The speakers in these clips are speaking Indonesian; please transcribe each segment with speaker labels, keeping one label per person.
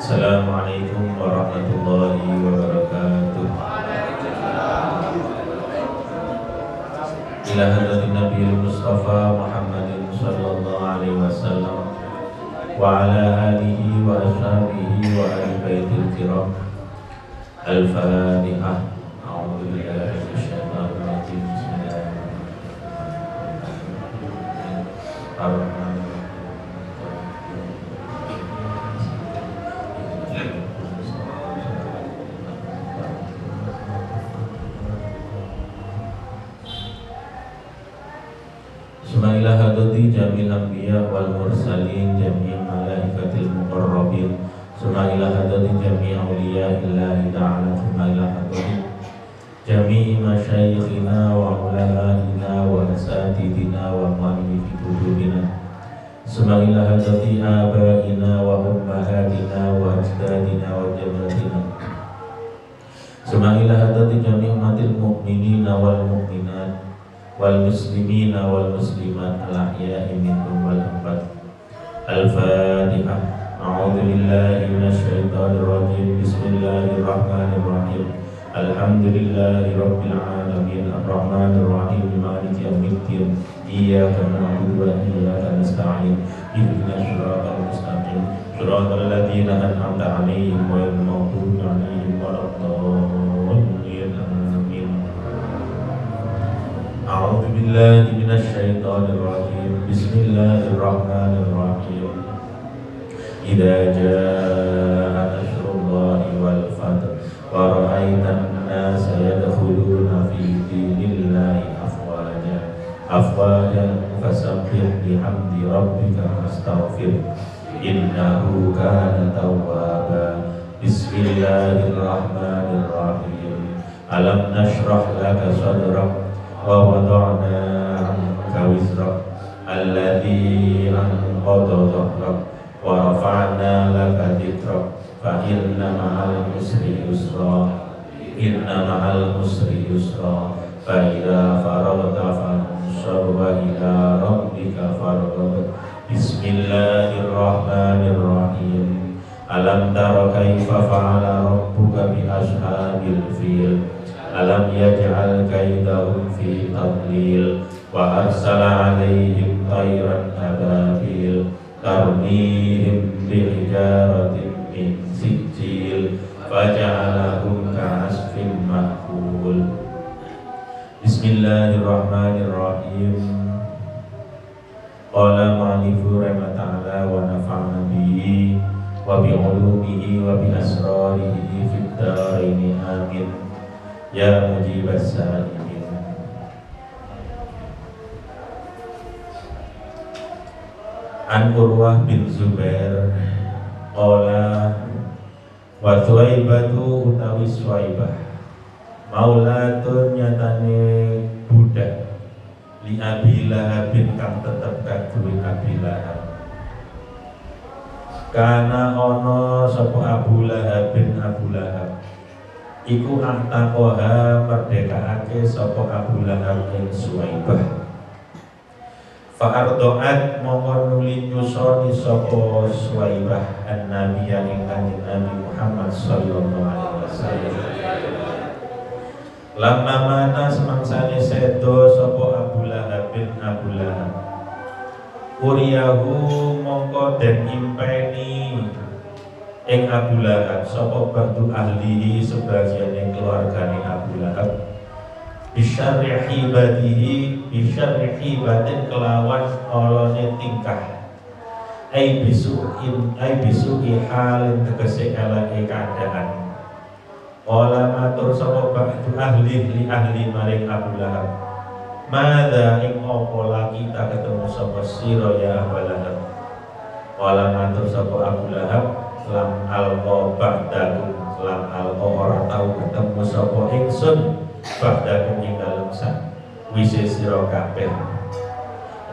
Speaker 1: Assalamualaikum warahmatullahi wabarakatuh. Ila hadratin Nabiyil Mustafa Muhammadin sallallahu alaihi wasallam wa ala alihi wa ashabihi wa ahli baitil kiram. Al-Fatihah. A'udzu billahi minasyaitonir rajim. Bismillahirrahmanirrahim. Ila hadati jamil anbiya wal mursalin jami' malaikatil muqarrabin summa ila hadati jami' awliya illahi ta'ala summa ila hadati jami' masyayikhina wa ulamaina wa asatidina wa mu'allifi kutubina summa ila hadati abaina wa ummahatina wa ajdadina wa jaddatina summa ila hadati jami' umatil mu'minina wal mu'minat wal muslimina wal muslimat al-ahya'i minhum wal amwat. Al-Fatihah. A'udzu billahi minasyaitonir rajim. Bismillahirrahmanirrahim. Alhamdulillahi rabbil alamin arrahmanir rahim maliki yaumiddin. Iyyaka na'budu wa iyyaka nasta'in. Ihdinas siratal mustaqim. Shiratal ladzina an'amta 'alaihim ghairil maghdubi 'alaihim waladdallin. A'udzu billahi minasyaitonir rajim. Bismillahirrahmanirrahim. Idza jaa nasrullahi wal fath wa ra'aitan nasa yadkhuluna fi dinillahi afwajan fasabbih bihamdi rabbika wastaghfir innahu kana tawwaba. Bismillahirrahmanirrahim. Alam nashrah laka sadrak wa wada'na 'anka wizrak alladzi anqadha dhahrak wa rafa'na laka dhikrak fa inna ma'al usri yusra fa idza faragta fansab wa ila rabbika farghab. Bismillahirrahmanirrahim. Alam tara kaifa fa'ala rabbuka bi ashabil fil alam yaj'al kaidahum fi tadlil wa arsala 'alaihim tayran ababil tarmihim bi hijaratin min sijil faja'alahum ka'asfin ma'kul. Bismillahirrahmanirrahim. Qala ma'alifu rahmata'ala wa nafa'na bihi wa bi 'ulumihi wa bi asrarihi fid dharaini amin. Ya mujibas sa'ilin. An Urwah bin Zubair qala wa Thuwaibatu utawi Suwaibah maulatun nyatane budak li Abi Lahabin kang tetep kaduwe Abi Lahab. Kana ono sapa Abu Lahabin Abu Lahab iku antaqoha merdekaake sapa Abu Lahab ing Suwaibah. Fa'ardo'at mongko nuli nyusoni sapa Suwaibah an-Nabi ing Kanjeng Nabi Muhammad sallallahu alaihi wasallam. Lamma mana semangsane sedo sapa Abu Lahab bin Abu Lahab. Uriyahu mongko den impeni ing Abu Lahab sapa ba'du ahlihi sebagian yang keluargane Abu Lahab bisyarri hibatin kelawan olone tingkah ai bisu'i halin tegese eleke keadaan. Ola matur sapa ba'du ahli li ahli maring Abu Lahab madza ing opo lagi tak ketemu sapa sira ya Abu Lahab. Ola matur sapa Abu Lahab lam alqa ba'dakum lam alqa ora tau ketemu sapa ingsun ba'dakum ing dalem sak wise sira kabeh.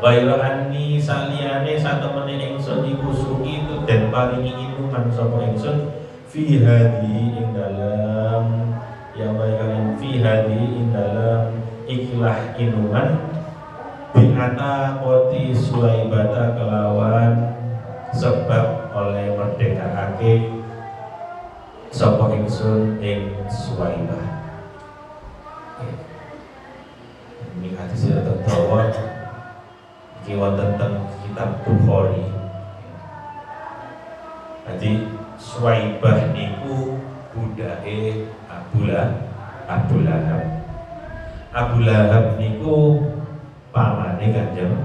Speaker 1: Waira anni saliyane satemene ingsun iku suki itu den paringi inuman sapa ingsun fi hadi ing dalam ya baikane fi hadi ing dalam ikhlah inuman bi'ata qoti Suwaibata kelawan sebab oleh merdekaake sapa ingsun ing Suwaibah. Ini hadis terdawa iki wonten teng kitab Bukhari. Jadi Suwaibah niku budake Abu Lahab. Abu Lahab niku pamane Kanjeng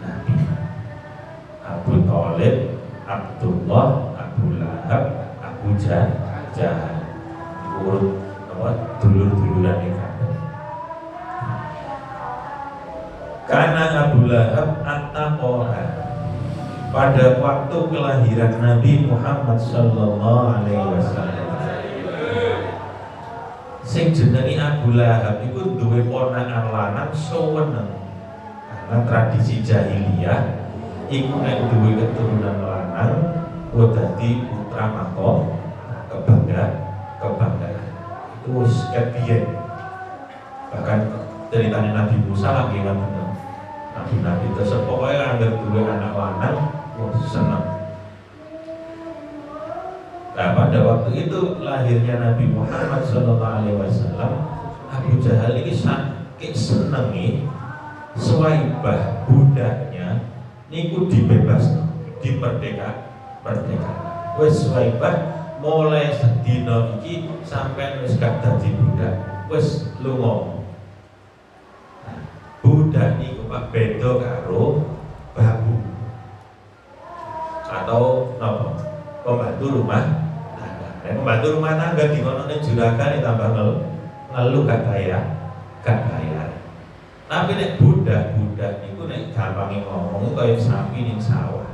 Speaker 1: Nabi. Abu Thalib, Abdullah, Abu Lahab, Abu Jahal. Urut apa dulur-dulurane kabeh. Karena Abu Lahab at-taqwa. Pada waktu kelahiran Nabi Muhammad sallallahu alaihi wasallam, sing jenenge Abu Lahab iku duwe ponakan lanang seneng. Karena tradisi jahiliyah iku nek duwe keturunan lanang kudu dadi putra maka kebanggaan. Itu wis kepiye. Bahkan ceritanya Nabi Musa lagi ngoten. Nabi tersebut pokoknya anggap duwe anak lanang seneng. Nah pada waktu itu lahirnya Nabi Muhammad SAW, Abu Jahal ini sakit senengi Suwaibah budaknya niku dibebas, merdeka. Wes Suwaibah mulai sedina iki sampai wis gak dadi budak, wis lunga. Budak niku Pak beda karo babu atau apa? Pembantu rumah tangga. Pembantu rumah tangga di kono ning juragan tambah ngeluh gak bayar. Tapi nek budak niku nek gampange ngomong kaya sapi ning sawah.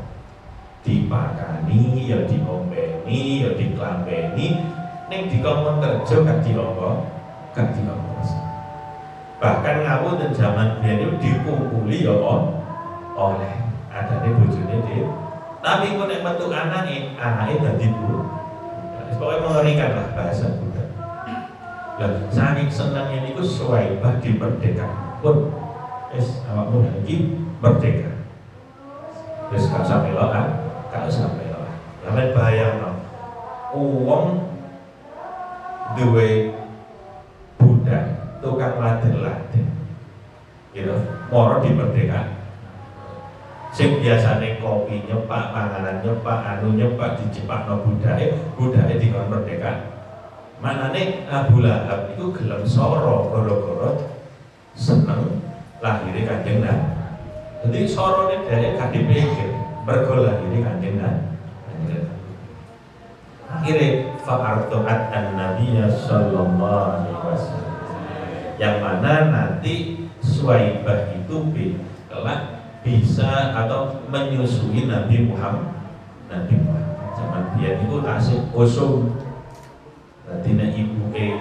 Speaker 1: Dipakani, ya diombeni, ya diklambeni, ning dikongkon kerja gak diomong. Bahkan ngawur dan zaman biyen itu dikumpuli ya oleh adane bojone dhewe. Tapi kok nek metu anake dadi budak. Pokoke mengerikan lah bahasa budak. Lah saking senengnya niku Suwaibah dimerdekakan. Pun wis awakmu iki merdeka. Wis gak usah melokan, Sampeyan bayangno. Wong duwe budak tukang laden-laden, gitu, moro dimerdekakan. Sing biasane kopi nyepak, panganan nyepak, nyepak dijepakno budake dikon merdeka. Manane Abu Lahab itu gelem soro gara-gara seneng lahire Kanjeng Nabi. Jadi sorone dhek gak dipikir, mergo lahire Kanjeng Nabi. Akhire fa'artu'at an-nabiyya sallallahu alaihi wasallam. Yang mana nanti Suwaibah itu kelak bisa atau menyusui Nabi Muhammad. Zaman biyen itu tasik usum. Dadi nek ibuke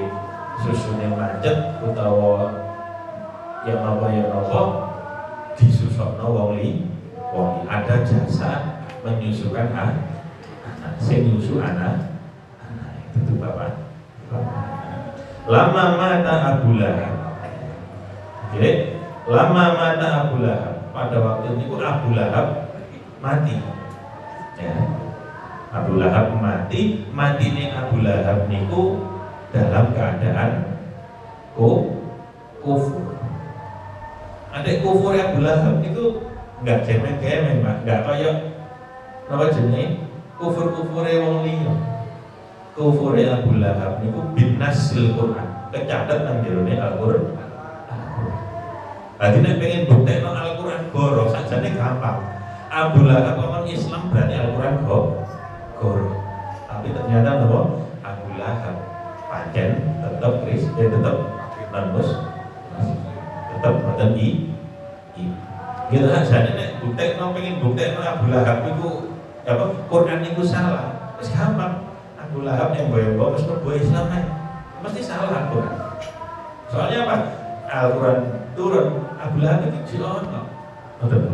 Speaker 1: susune macet utawa ya apa disusukno wong ada jasa menyusukan anak, sing nyusu anak. Itu Bapak. Lama mata Abu Lahab. Oke, lama mata Abu Lahab. Pada waktu itu Abu Lahab mati. Ya. Abu Lahab mati. Matine Abu Lahab niku dalam keadaan kufur. Adek kufur Abu Lahab itu enggak cemeng-cemeng, Pak. Enggak kaya napa jenenge? Kufur-kufure wong liya. Kufure Abu Lahab niku binasil Quran, kecatet nang jerone Al-Qur'an. Dadi nek pengen buktekno Al-Qur'an goro sakjane gampang. Abu Lahab ngomong Islam berarti Al-Qur'an goro. Tapi ternyata napa? Abu Lahab pancen tetep Kristen, tetep non-Muslim. Tetep boten gitu sakjane nek buktekno pengen buktekno Abu Lahab iku apa Quran niku salah. Wis gampang. Abu Lahab yang boyo-boyo mesti boyo Islam mesti salah Al-Quran. Soalnya apa? Al-Quran turun, Abu Lahab itu jilono. Betul.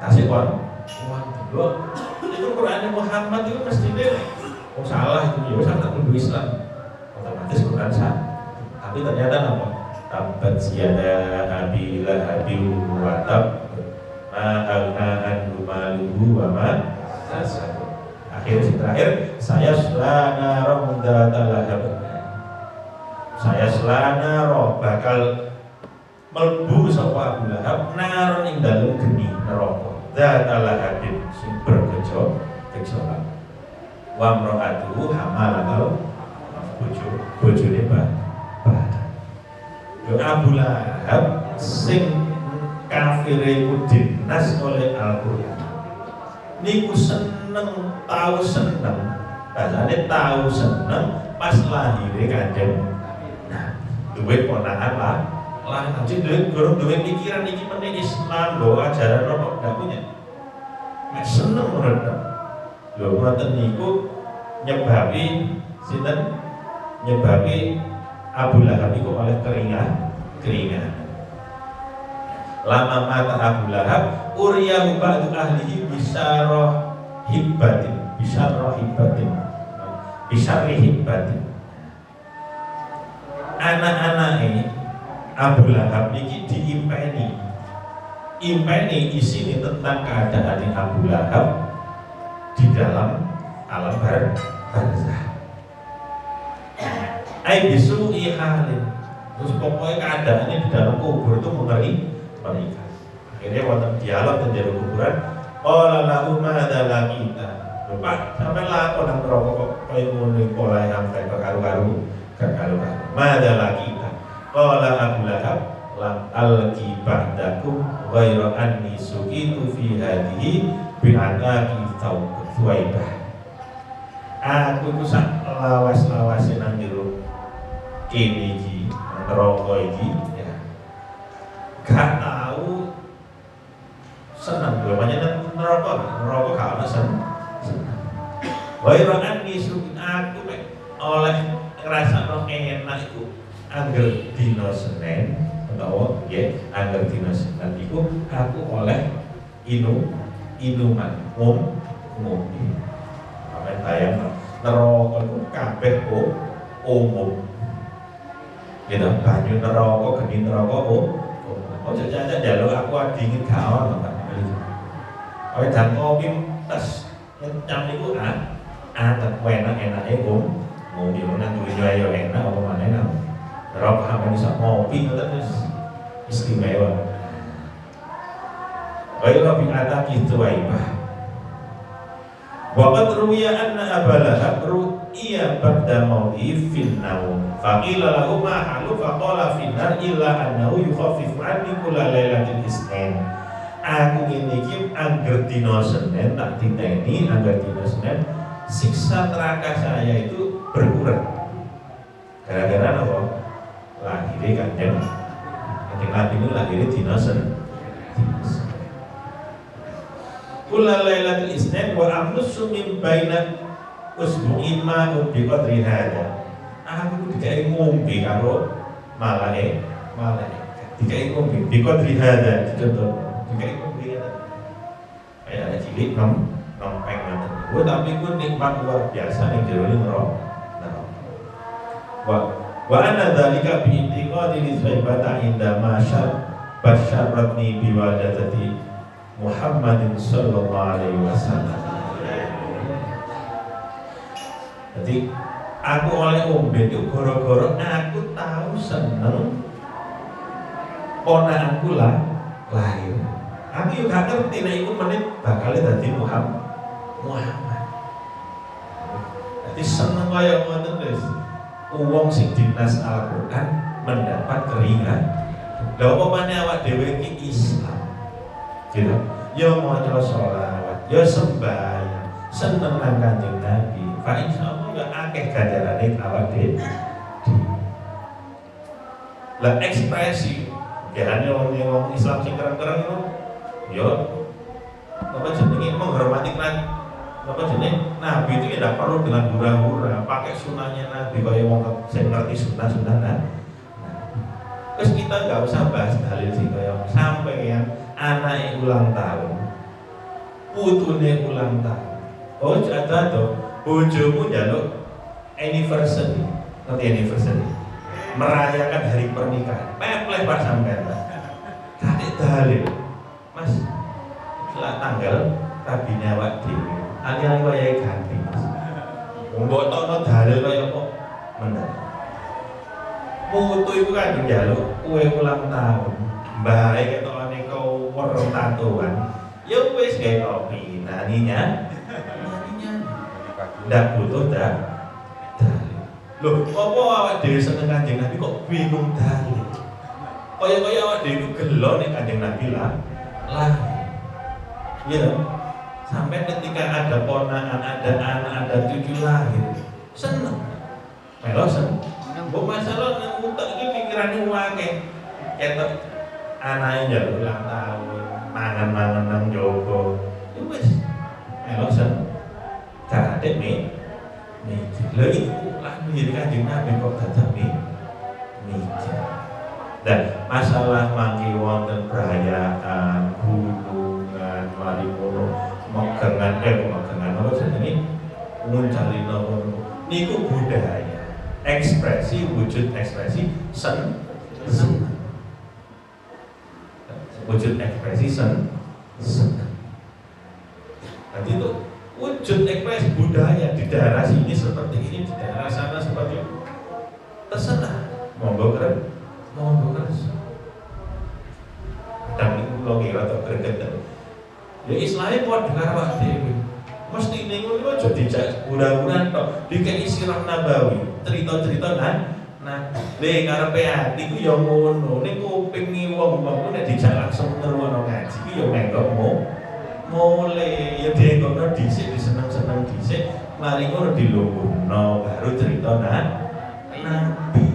Speaker 1: Kasih uang. Itu Quran Muhammad itu mesti salah itu ya salah kudu Islam. Otomatis Quran salah. Tapi ternyata apa? Tabbat siyada Abi Lahabin wa tab ma agna anhu maluhu wa ma kasab. Akhirnya terakhir saya selana romdatalahab, saya selana roh bakal melbu sapa Abu Lahab naron ing dalem geni neraka dzatalahabin sing bergejolak wa mraatuhu hamalatal bojone yo Abu Lahab sing kafire ku dinas oleh Al-Qur'an niku tahu seneng bahasane tahu seneng pas lahire Kanjeng duwe ponakan lah anjing duwe pikiran iki penting Islam lho ajaran apa ndak punya nek seneng merendah lho ngoten niku nyebabi sinten nyebabi Abu Lahab iku oleh keringat lama mata Abu Lahab uriyahu ba'du ahlihi bisyarah hibbatin anak-anake Abu Lahab niki diimpeni isine tentang keadaan Abu Lahab di dalam alam barzah ai bisu ihalin terus pokoknya keadaannya di dalam kubur itu mengerikan. Akhirnya wonten dialog teng jero kuburan qala lahu madza laqita Pak sampeyan lakon nang neraka kok kaya ngono iki polahe sampai karo-karo madza laqita qala Abu Lahab lam alqi ba'dakum ghairu anni suqitu fi hadhihi bi'ataqi Thuwaibah aku ku sak lawas-lawase nang jero kene iki neraka iki ya gak tahu senang gue banyak neraka gak ada senang wairan nisuk aku oleh ngerasa enak itu angger dino Senin atau ya angger dino Senin itu aku oleh inuman ngombe apa tayang neraka itu kabeh umum gitu banyu neraka geni neraka jajak jaluk aku dingin kawan Pak. Oleh dan kopi tas nyam niku tetep enak-enake ngombe nang duwe yo enak apa maneh nang neraka sampe bisa ngopi ngoten wis istimewa. Baiklah bi ataqi Thuwaibah. Wa qad ruwiya anna Abu Lahab ru'iya ba'da mauti fil naum. Faqila lahu ma halu faqala fin nar illa annahu yukhaffifu anni kulla lailatin isnin. Aku ngene iki angger dina Senin tak diteni angger dina Senin siksa neraka saya itu berkurang. Gara-gara apa? Lahirnya Kanjeng Nabi itu lahirnya dina Senin. Kulla lailatil isnin wa amnusu min baina usbu'i ma'un bi qadri hada. Aku dikai ngombe karo malaikat dikai ngombe bi qadri hada dicontoh dikai ngombe kayak ada cilik nompeng ngoten. Kuwi tapi ku nikmat luar biasa ning jero neraka. Wa anna dzalika bi intiqadi li saibata inda masyar basyaratni bi waladati Muhammadin sallallahu alaihi wasallam. Jadi aku oleh ombe itu goro-goro aku tahu seneng ponakanku lahir. Aku juga ngerti nek iku menit bakal dadi Muhammad. Jadi seneng kaya ngoten wis. Wong sing dinas Al-Qur'an mendapat keringat. Lha apa maneh awak dhewe iki Islam. Gitu. Ya maca sholawat, ya sembahyang, seneng nang Kanjeng Nabi. Fa insyaallah ya akeh ganjarane awak dhewe. Lah ekspresi gerane wong Islam sing keren-keren itu ya apa jenenge menghormati apa jenenge Nabi itu tidak perlu dengan hura-hura, pakai sunahnya Nabi kaya wong sing ngerti sunah-sunah nah. Terus kita nggak usah bahas dalil sih kaya sampai yang anak ulang tahun, putune ulang tahun. Oh jatuh, bojomu jaluk anniversary, nanti anniversary, merayakan hari pernikahan. Pepleh pas sampean, kadek dalil, mas, setelah tanggal rabine awak dhewe, Ali-ali wayahe ganti. Mbok tono dalil kaya kok meneh. Mutu iku kan njaluk kowe ulang tahun. Mbae ketokane kau weruh tatuan. Ya wis gawe kopi naninya. Ndak butuh dalil. Loh, apa awak dhewe seneng Kanjeng Nabi kok bingung dalil? Kaya-kaya awak dhewe gelo nek Kanjeng Nabi lah. Iya. Sampai ketika ada ponakan, ada anak, ada cucu lahir, seneng. Melo seneng. Mbok masalah nang utek iki pikirane akeh. Ketok anake njaluk ulang tahun, mangan-mangan nang jowo. Ya wis. Melo seneng. Gak ada mikir. Lha iku lah mirip Kanjeng Nabi kok dadak mikir. Dan masalah mangke wonten perayaan, hubungan, mari ngono, megengan apa jenenge nguncali nopo niku budaya. Ekspresi wujud ekspresi seneng. Wujud ekspresi seneng. Jadi itu wujud ekspresi budaya di daerah sini seperti ini, di daerah sana seperti itu. Terserah, monggo keren, monggo keras. Dan itu logika atau gregetan. Ya Islamnya buat dengar awak dhewe. Mesti ning ngono aja dijak gura-guran tok, dikeki sirah nabawi, cerita-cerita nah karepe ati ku ya ngono, ning kuping wong-wong nek dijak langsung ngrungokno ngaji ku ya mengkok mulai ya dienggono dhisik diseneng-seneng dhisik mari ngono dilungguhno baru cerita Nabi.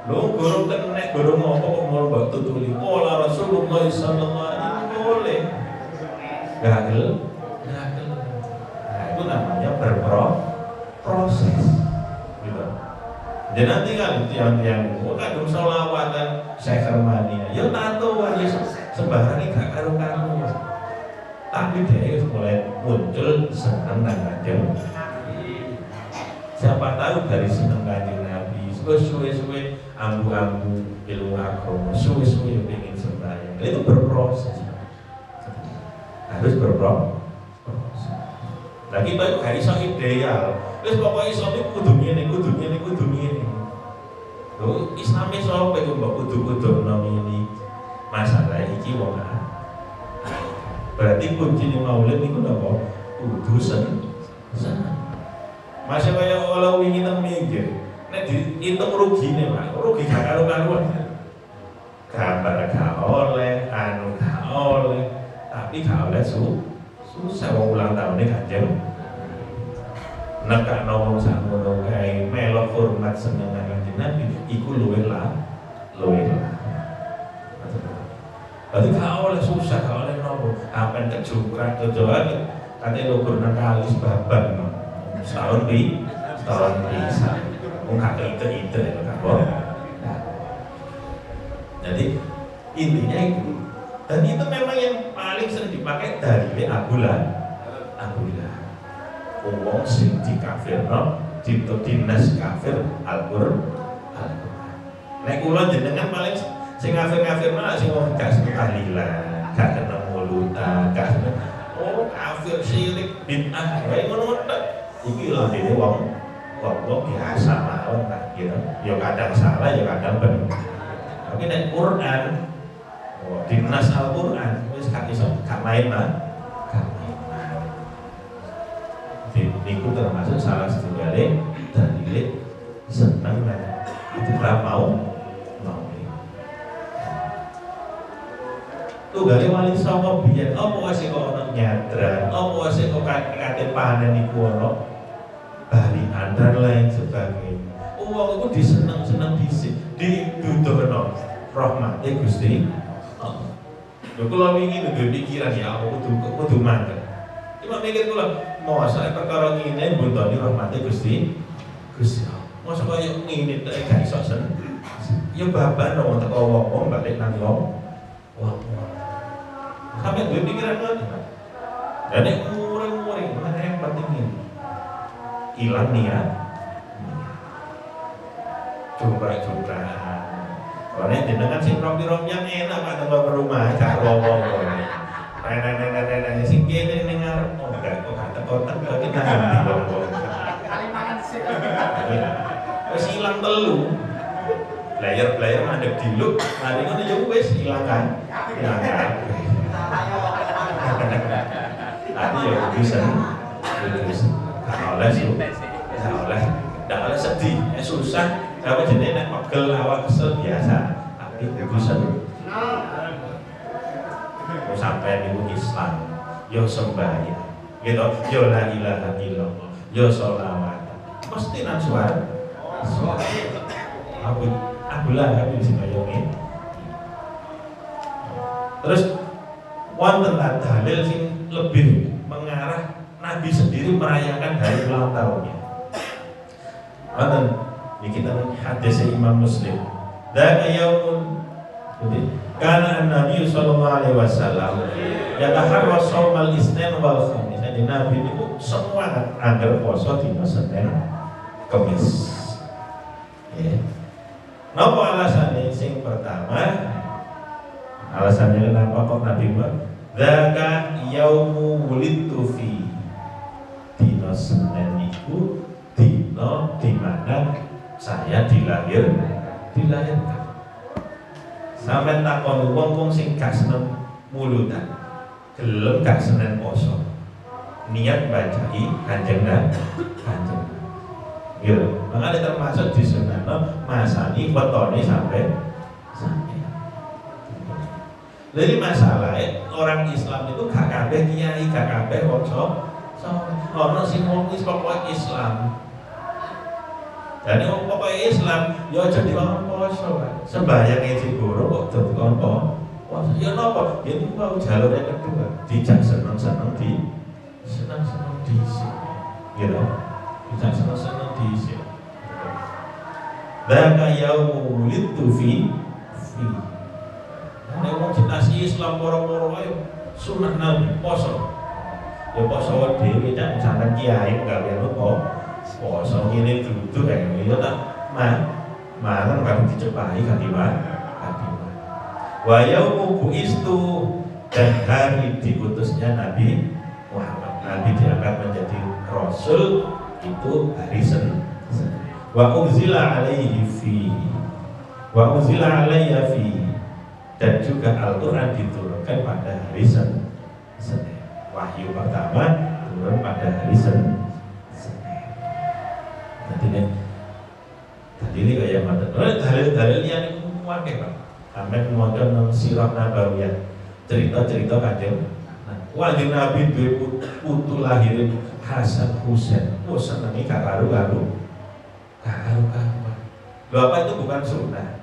Speaker 1: Lho guru kenek guru ngopo kok mau mbok tutuli pola Rasulullah sallallahu alaihi wasallam. Gagal. Nah, itu namanya berproses. Gitu. Jadi nanti kan tiang-tiang kadung selawatan Syekhermania. Ya tatoan ya sembarang gak karo-karo. Tapi dia mulai muncul senang dan Kanjeng. Siapa tahu dari senang Kanjeng Nabi, suwe-suwe ambu-ambu ilmu agama, suwe-suwe ingin sembahyang. Itu berproses. Harus berproses. Nah kita itu gak iso ideal. Terus pokoknya iso itu kudu ngene. Loh, Islame sapa iku mbok kudu-kudu ngene. Masalah iki wong berarti kunci maulid itu apa? Kudu seneng. Masih kaya kalau ingin mikir, nek dihitung rugine Pak, rugi gak karo-karuan. Gambar gak oleh, anu gak oleh, tapi gak oleh susah wong ulang tahunnya Kanjeng. Nekakno wong sakmono kae melok hormat seneng Kanjeng Nabi, iku luwih lah. Berarti gak oleh susah, gak oleh nopo. Apa yang kejungkrat, kejoan katanya lukur nang kalis baban setahun bisa gak ide ya gak boleh. Jadi intinya itu. Dan itu memang yang paling sering dipakai dari Abulah wong sing dikafirno dinas kafir Al-Qur'an. Nek kula jenengan paling sing kafir-kafir malah sing wong gak seneng tahlilan, gak seneng mulutan, gak seneng kafir syirik bid'ah, wae ngono tok. Iki lho dene wong biasa mawon tak kira. Ya kadang salah, ya kadang bener. Tapi nek Quran, dinas Al-Qur'an wis gak iso gak main lah. Niku termasuk salah satu dalil seneng dan itu mau. Tunggale wali songo biyen apa sih kok ono nyadran, apa sih kok kate panen iku ono balikan dan lain sebagainya. Wong iku diseneng-seneng dhisik, didudono rahmate Gusti Allah. Lho kula wingi duwe pikiran ya aku kudu mangkel. Cuma mikir kula, mosok perkara ngene buntoni rahmate Gusti Allah. Mosok kaya ngene tek gak iso seneng. Ya baban wong teko wong balik nang wong. Sampai gue pikiran lagi, dan yang muring-muring, mana yang penting ini hilang niat, coba-cobaan. Kalau ini dengan si rompi-rompi yang enak pak tempat rumah, cak wong-wong, nenek-nenek sing kene nengar, oh enggak, kok kata kotak lagi nanti wong. Wis ilang telu. Player mandek diluk, mari ngono ya wis ilang kan. Ilang kabeh. Tadi ya bisa. Nggak oleh sedih, susah. Kalau jenis nek pegel awak kesel biasa, tapi bisa. Sampai niku Islam, yo sembahyang, gitu, yo la ilaha illallah, yo sholawat, mesti nang suara. Aku sing kaya ngene. Terus wonten dalil sing lebih mengarah Nabi sendiri merayakan hari ulang tahunnya. Wonten iki hadis Imam Muslim. Dzaka yaumun kana an-nabi sallallahu alaihi wasallam yataharra shaumal isnin wal khamis. Jadi Nabi itu semua anggar puasa dina Senin Kamis. Ya. Napa alasannya? Sing pertama, alasannya kenapa kok Nabi buat dzaka yaumu wulidtu fi. Dina Senin itu dina di mana saya dilahirkan. Sampai takon wong sing gak seneng mulutan, gelem gak seneng poso, niat bacai kanjeng Nabi. Gitu. Makanya termasuk di sunah masani fotone sampai. Jadi masalahnya orang Islam itu gak kabeh kiai, gak kabeh wong ono sing wong wis pokoke Islam. Jadi wong pokoke Islam ya aja diwang poso. Sembahyang iki guru kok dadi apa? Poso ya napa? Ya itu mau jalur yang kedua, dijak seneng-seneng di seneng-seneng di sini. Gitu. Dijak seneng-seneng di sini. Dzaka yaumu wulidtu fi. Nek wong jenasi Islam moro-moro ae sunah Nabi poso. Ya poso dhewe tak sampean kiai gawe apa? Poso ngene dudu kae ya tak mangan kan dicepai katiman. Wa yaumu buistu, dan hari diutusnya Nabi Muhammad. Nabi diangkat menjadi rasul itu hari Senin. Wa unzila alaihi fi. Wa unzila alayya fi. Dan juga Al-Qur'an diturunkan pada hari Senin. Wahyu pertama turun pada hari Senin. Tadi ini kayak mana? Dalil-dalil yang kuwake Pak. Sampai maca nang sirah nabawiyah. Cerita-cerita kanjeng. Kanjeng Nabi duwe putu lahir Hasan Husain. Oh senengi gak karu-karu. Lho apa itu bukan sunnah?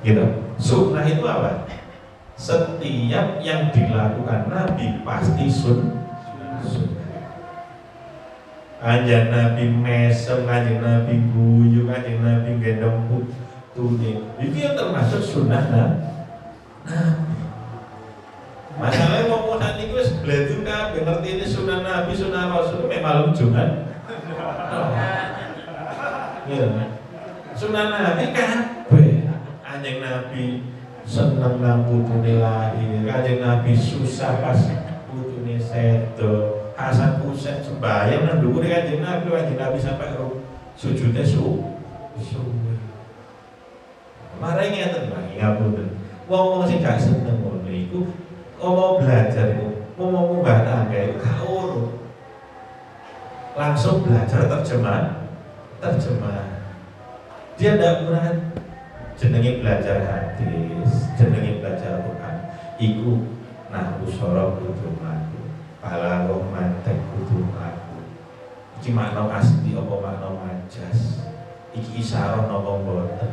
Speaker 1: Gitu. Sunnah itu apa? Setiap yang dilakukan Nabi pasti sunnah. Kanjeng Nabi mesem, kanjeng Nabi guyu, kanjeng Nabi gendong putune. Iki yang termasuk sunnah Nabi. Masalahnya ngomong nanti gue sebeledu kabeh ngerti ini sunnah Nabi, sunnah Rasul malam Jumat. Iya. Sunnah Nabi kabeh. Kanjeng Nabi seneng nang putune lahir, kanjeng Nabi susah pas putune sedo. Hasan Husain sembahyang nang dhuwure kanjeng Nabi sampai sujudnya suwe. Mare ngeten lagi ngapunten. Wong sing gak seneng ngono iku mau belajar itu, mau munggah tangga itu gak urut. Langsung belajar terjemah. Dia ndak berat. Jenenge belajar hadis, jenenge belajar Quran. Iku nahwu sorof kudu mlaku. Balaghah mantek kudu mlaku. Iki makna asli apa makna majas? Iki isyarah napa mboten?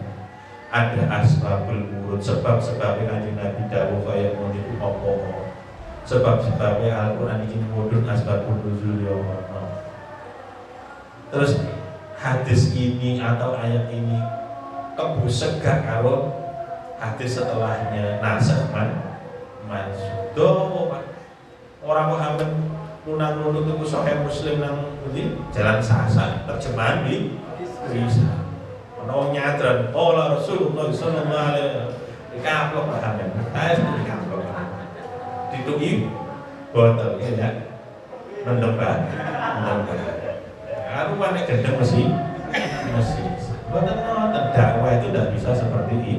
Speaker 1: Ada asbabul wurud, sebab-sebabnya kanjeng Nabi dawuh kaya ngono iku apa? Sebab-sebabnya Al-Qur'an iki mudhun asbabun nuzul ya ono. Terus hadis ini atau ayat ini kebusek gak karo hadis setelahnya nasakh mansukh. Orang Muhammad nunang-nunung itu Sahih Muslim nang ngendi? Jalan Sasa, terjemahan di bisa. Ono nyadran, Allah Rasulullah sallallahu alaihi wasallam. Dikaplok Muhammad. Saya sudah dikaplok. Dituki botol ya. mendembah. Karuan nek gendeng mesti. Boten nonton dakwah itu tidak bisa seperti ini.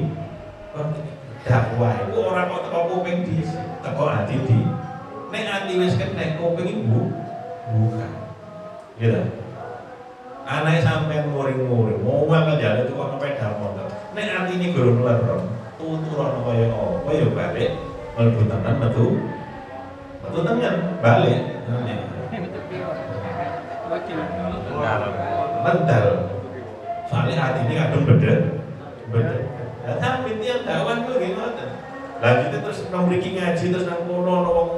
Speaker 1: Dakwah itu orang kok teko kuping di teko hati di. Nek ati wis kenek kuping ibu bukan. Gitu. Anake sampean muring-muring, mau kan jalan itu kok sepeda motor. Nek ati ini gurung lerong, tuturan kaya apa ya balik mlebu tenan metu tenan balik. Mental. Soalnya hati ini kadung beda. Nah, tapi tiang dakwah itu gimana? Lah gitu terus nang mriki ngaji terus nang kono wong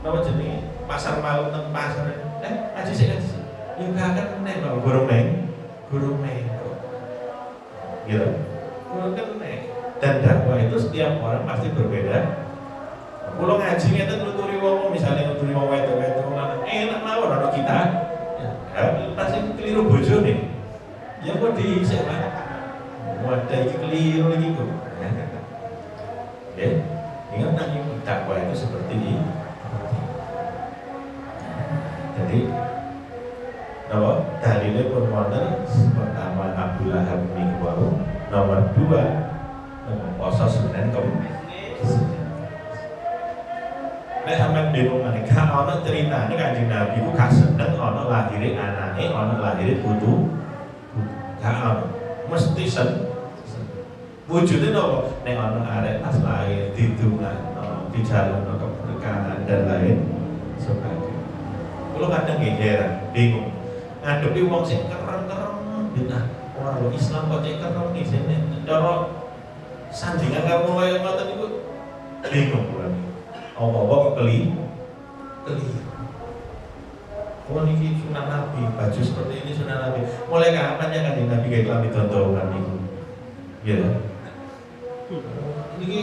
Speaker 1: napa jenenge pasar malam nang pasar. Ngaji sik ngaji. Ya gak nek lho gurung neng. Gitu. Gurung nek. Dan dakwah itu setiap orang pasti berbeda. Kalau ngaji ngeten nuturi wong misalnya nuturi wong wedok-wedok enak mawon ana kita. Ya, pasti keliru bojone. Ya kok diisik Pak. Wadah iki keliru iki kok. Ya. Ingat nanti dakwah itu seperti ini. Jadi dalilnya pun wonten pertama Abu Lahab niku nomor 2 poso Senin Kamis. Nek sampeyan bingung meneh gak ana critane Kanjeng Nabi ku gak seneng ana lahire anake, ana lahire putu. Gak ana. Mesti sen. Wujude napa? Nek ana arek pas lahir didongakno, dijalukno keberkahan dan lain sebagainya. Kulo kadang nggih heran, bingung. Ngadepi wong sing keren-keren bid'ah. Ora lho Islam kok cek keren iki sene. Cara sandingan kamu kaya ngoten iku bingung kulo. Apa-apa kok keliru. Oh ini sunnah Nabi, baju seperti ini sunnah Nabi. Mulai kapan ya kan Nabi kayak klambi tontonan itu? Iya. Ini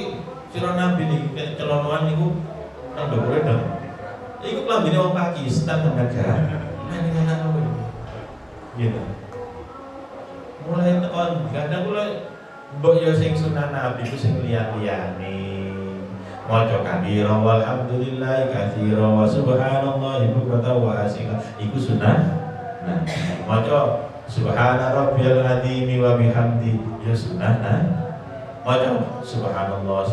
Speaker 1: sunnah Nabi nih, kayak celonoan itu nang dokure dong. Iku klambine wong Pakistan tenaga. Ini apa? Gitu. Mulai tekan, kadang mulai mbok yo sing sunnah Nabi ku sing liyan-liyane. Maca kabira walhamdulillah katsira wa subhanallahi bukratan wa asila iku sunah. Nah, maca subhana rabbiyal azim wa bihamdi ya sunah. Nah, maca subhanallah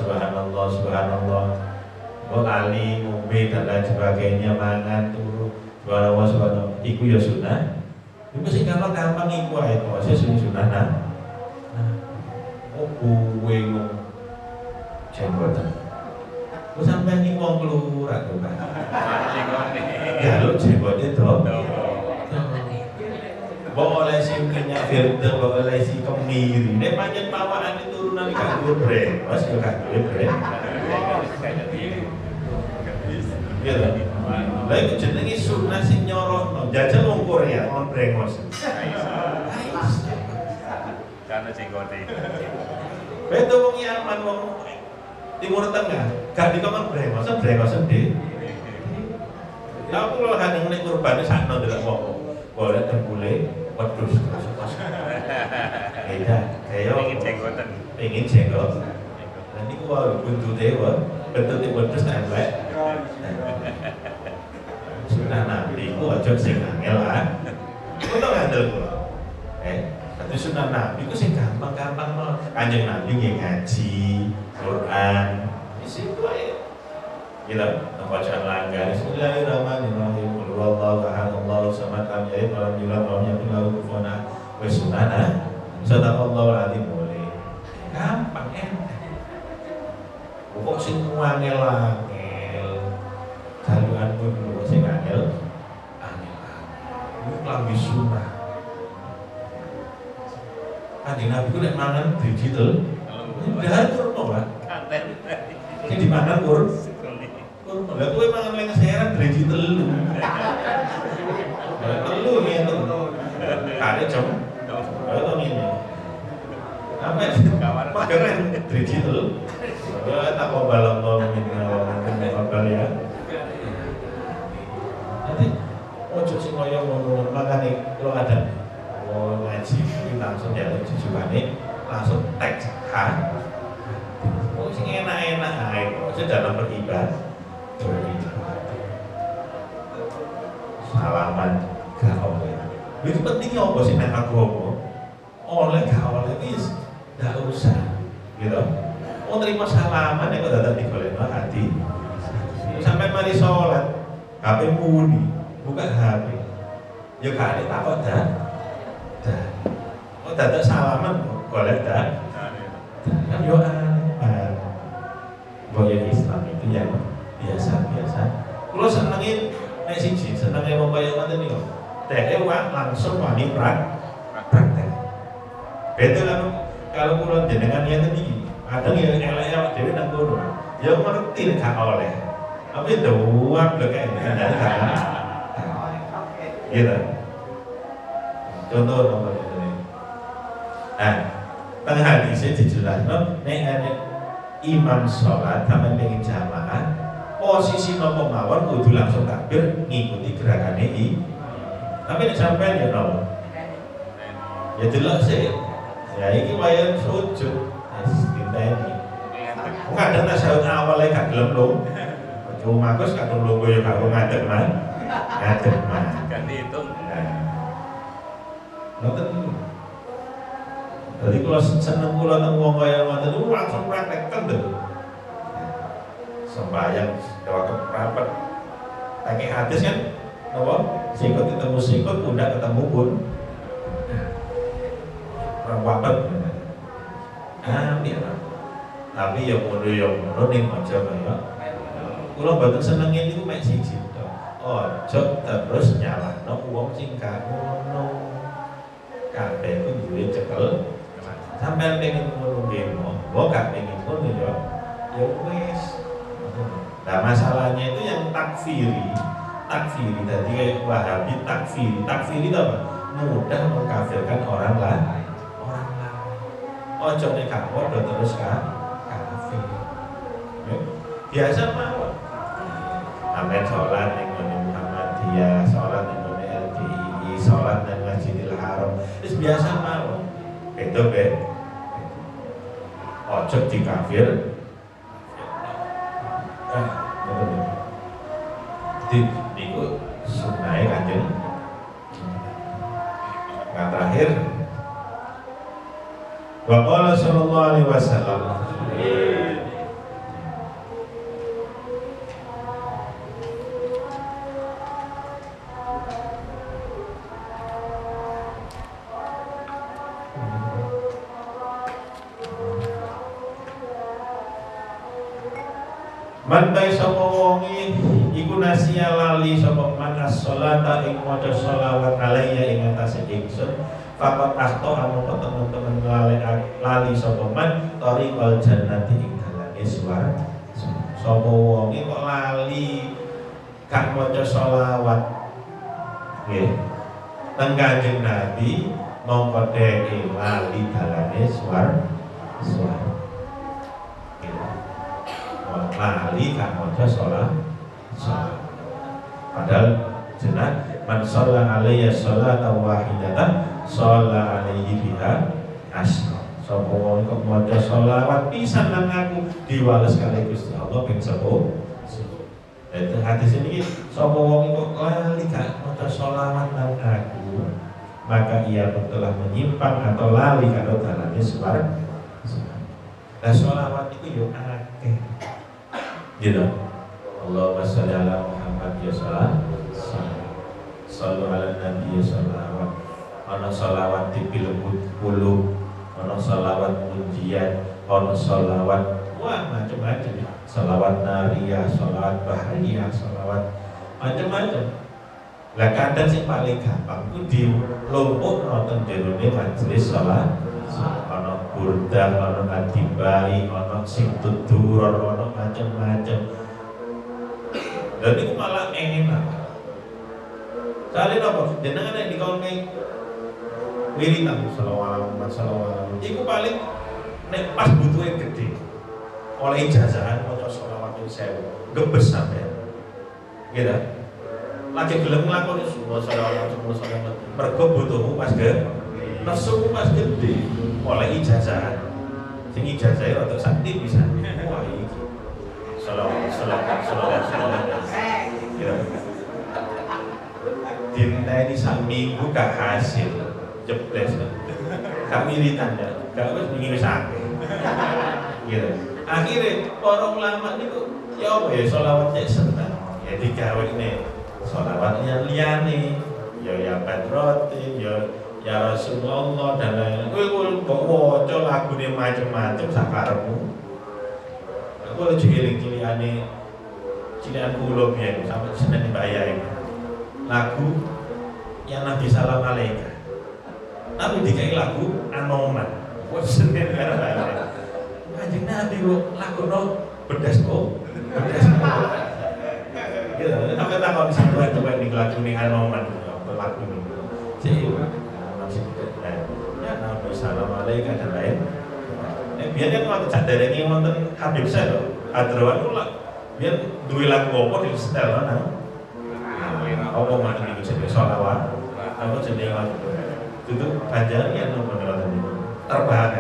Speaker 1: wa ali ngombe dan lain sebagainya mangan turu subhanallah iku ya sunah. Iku sing gampang iku ae kok sing sunah. Nah, kuwe ngomong jenggotan. Sampai ini wong kelurahan tuh kan. Jaluk jengotnya dong. Bawa oleh si minyak filter, bawa oleh si kemiri. Ini panjang bawaan itu turunan ikan goreng. Mas juga goreng. Gitu. Lah itu jenenge sunnah sing nyorot. Jajal wong Korea, wong brengos. Karena jenggote. Beto wong Yaman wong Timur Tengah, gak di kamar brengos sendiri. Ya aku kalau kadang nek kurban sakno ndelok wong. Boleh tembule wedhus. Beda, kaya pengen jenggot. Lah niku wae buntute wae, bentuke wedhus elek. Sunah Nabi ku aja sing angel ah. Kuwi to ngandel kula. Tapi sunah Nabi ku sing gampang-gampang mah. Kanjeng Nabi nggih ngaji Quran di situ aja. Gila, bacaan langgar. Bismillahirrahmanirrahim. Qul huwallahu ahad, Allahu samad, lam yalid wa lam yulad wa lam yakul lahu kufuwan ahad. Wis sunana. Sadaqallahu alazim boleh. Gampang enak. Kok sing angel-angel. Jaluan kuwi sing angel. Ini klambi sunah. Kanjeng Nabi ku nek mangan digital udah kurno Pak. Ini dimakan kurno. Lah kowe mangan leng seran dreji telu. Telu ngene. Kare jam. Kaya ngene. Apa keren dreji telu. Tak kok balong minna ya. Nanti ojo sing koyo ngono makane kalau ada ngaji langsung jalan jujukane langsung teks sing enak-enak ae kok dalam beribadah. salaman gak oleh. Itu pentingnya apa sih nek agama? Oleh gak oleh wis gak usah. Gitu. Mau terima salaman nek kok dadak digolekno hati. Sampai mari sholat, HP muni, buka HP. Ya gak ada takut dah. Oh dadak salaman golek dah. Kan yo aneh. Boya Islam itu yang biasa-biasa. Kalau senengin nek siji, senenge wong kaya ngoten niku. Dhek langsung wani praktek. Beda kalau kula jenengan yang iki, kadang ya elek awak dhewe nang kono. Ya ngerti nek gak oleh. Tapi doang lho kayak gini gitu. Contoh nomor ini. Nah, tengah hadisnya dijelaskan nek ada imam sholat sampai pengen jamaah, posisi nopo mawon kudu langsung takbir ngikuti gerakannya ini. Tapi nek sampai ya nopo, ya jelas sih. Ya ini wayang sujud, kita ini. Kadang tasawuf awalnya gak gelem lho. Cuma Gus kadung lungguh ya karo ngadeg mah. Kan dihitung. Ngoten. Jadi kalau seneng kula nang wong kaya ngoten niku langsung praktek kendel. Sembahyang waktu rapat. Pakai hadis kan apa? Sikut ketemu sikut, pundak ketemu pun. Rapat. Tapi ya ngono ning aja kaya kula mboten senengin niku mek siji to. Ojo terus nyalahno wong sing gak ngono. Kabeh ku duwe cekel. Sampeyan pengen ngono nggih, wong gak pengen ngono ya. Ya wis. Nah, masalahnya itu yang takfiri tadi kayak Wahabi takfiri itu apa? Mudah mengkafirkan orang lain. Ojo nek gak padha terus kafir. Biasa mawon. Sampai sholat dengan Muhammadiyah, sholat dengan LDI, sholat dengan Masjidil Haram, itu biasa mau. Itu be, ojo di kafir. Jadi itu sunai kanjeng. Yang terakhir, wa qala sallallahu alaihi wasallam. Mantai sapa wongi iku nasia lali sapa manas sholata ing maca sholawat alayya ing atase ingsun faqat akhto anu temen-temen lali sapa man tariqal jannati ing dalane swarga. Sapa wongi kok lali gak maca sholawat nggih teng Kanjeng Nabi mongko dhek lali dalane swarga. Lali gak maca sholat. Padahal jenah man sholla alaiya sholatan wahidatan sholla alaihi biha asyra. Sapa wong kok maca sholawat pisan nang aku diwales kali Gusti Allah ping 10. Itu hadis ini sapa wong kok lali gak maca sholawat nang aku maka ia telah menyimpang atau lali karo dalane swarga. Lah sholawat itu yo akeh. Gitu. Allahumma sholli ala Muhammad ya salam. Shallu ala nabi ya salawat. Ana sholawat di qulub, ana sholawat ujian, ana sholawat wah macam-macam. Sholawat nariyah, sholawat bahriyah, sholawat macam-macam. Lah kadang sing paling gampang ku dilumpukno teng jerone majelis salat. Ana burdah, ana adibai, ana sing tudur, ana macam-macam. Dan itu malah enak. Soalnya apa? Jenengan yang dikongke wiritan salawat. Iku paling nek pas butuhe gede. Oleh ijazahan maca sholawat 1000, gebes sampean. Gitu. Lagi gelem nglakoni semua sholawat. Mergo butuhmu pas gede. Nafsumu pas gede. Oleh ijazah, sing ijazahnya untuk sakti bisa. Wah ini, sholawat. Ya. dinteni sak minggu gak hasil jebles gak wiritan ya gak wis wingi wis akeh gitu akhirnya para ulama niku ya apa ya sholawat cek seneng ya digawe ini sholawatnya liyane ya Patrotin ya Rasulullah dan lain-lain kowe kok waca lagune macem-macem sakarepmu aku lagi cilian kula biyen sampai seneng dibayar lagu yang Nabi Salam Alaika tapi dikai lagu Anoman wah seneng kan bayar Kanjeng Nabi kok lagu no bedas gitu sampai tak kalau coba nih lagu nih Anoman lagu ini sih masih ya Nabi Salam Alaika dan lain biar kan waktu cak dari wonten Habib saya loh adrawan itu biar dua lagu apa di setel mana apa mana itu jadi sholawat apa jadi lagu itu panjang ya nomor terbang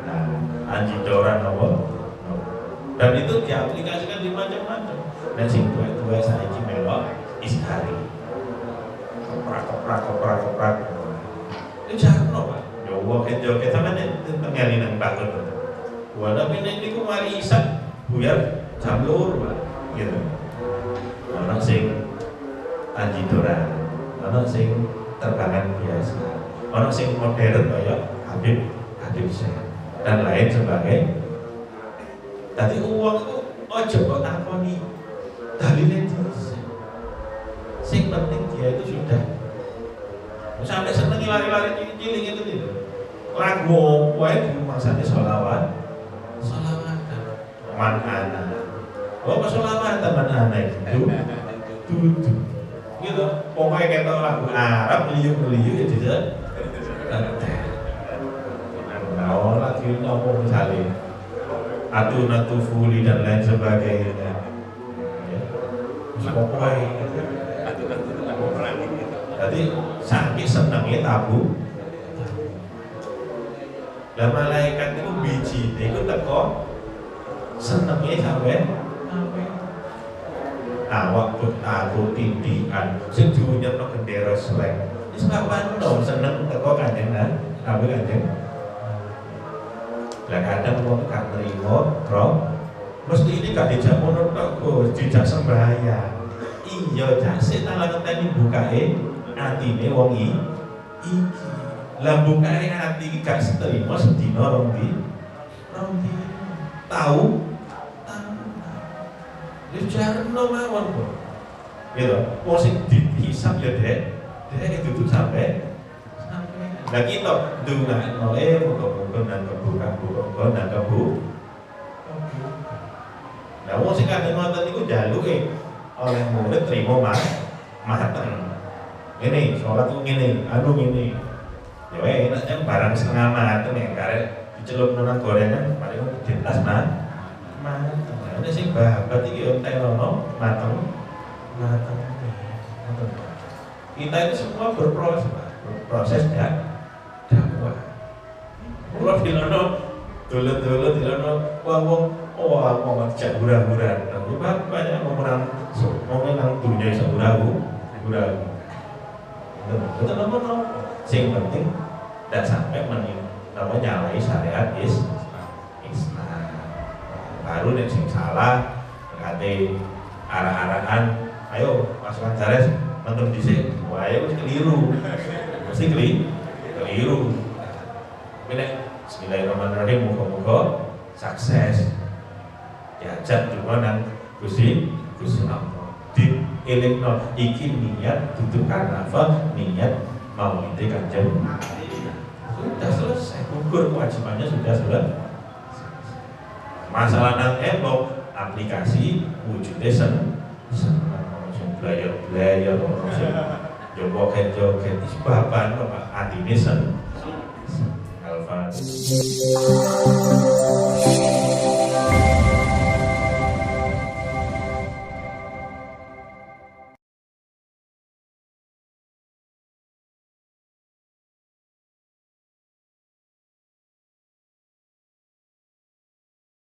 Speaker 1: nah anji doran apa dan itu diaplikasikan di macam-macam dan sing tua saya ini melok istihari keprak itu jangan apa joget sama tengali nang bangun walau ini ku mari isak buyar jam lur gitu ana sing anjidoran ana sing terbangan biasa ana sing modern kaya Habib Syekh dan lain sebagainya tadi uang itu ojo kok takoni dalilnya sing penting dia itu sudah sampai seneng lari-lari cilik itu nih lagu apa itu maksudnya sholawatan man ana oh sholawatan man ana itu gitu pokoknya kita lagu Arab meliuk-meliuk ya tidak nah lagi ngomong misalnya atuna tufuli dan lain sebagainya pokoknya jadi saking senengnya tabu dan malaikat itu biji itu teko senengnya sampai awak aku tindikan sejunya no gendera seleng ini sebabnya dong seneng teko Kanjeng Nabi Kanjeng lah kadang orang gak nerima mesti ini gak dijak menurut aku dijak sembahyang iya jasik tak ngenteni bukae atine wong iki lah bukae ati gak setrima sedina rong di tahu ya jarno mawon kok gitu wong sing dihisab ya dek itu sampai lah kita ndongakno muga-muga nang kebuka nang kebu lah wong sing kadang ngoten niku jaluke oleh murid terima mateng ini sholat itu gini, gini ya enaknya barang setengah mateng yang karek dicelup nonang gorengan paling ditas mateng ini sih babat ini ontelono mateng kita ini semua berproses ya dakwah kalau dilono dulu dilono wong ngajak hura-hura tapi banyak ngomong nang dunia iso hura-hura betul nopo sing penting dan sampai nyalai syariat Islam baru nek sing salah kate arah-arahan ayo pasukan jares mentem dhisik wae wis keliru mesti keliru nek bismillahirrahmanirrahim muga-muga sukses diajak juga nang Gusti Allah di elekno iki niat duduk karena apa niat mau itu Kanjeng sudah selesai gugur kewajibannya sudah selesai masalah nang aplikasi wujudnya seneng belajar joget isbaban atine seneng Al-Fatihah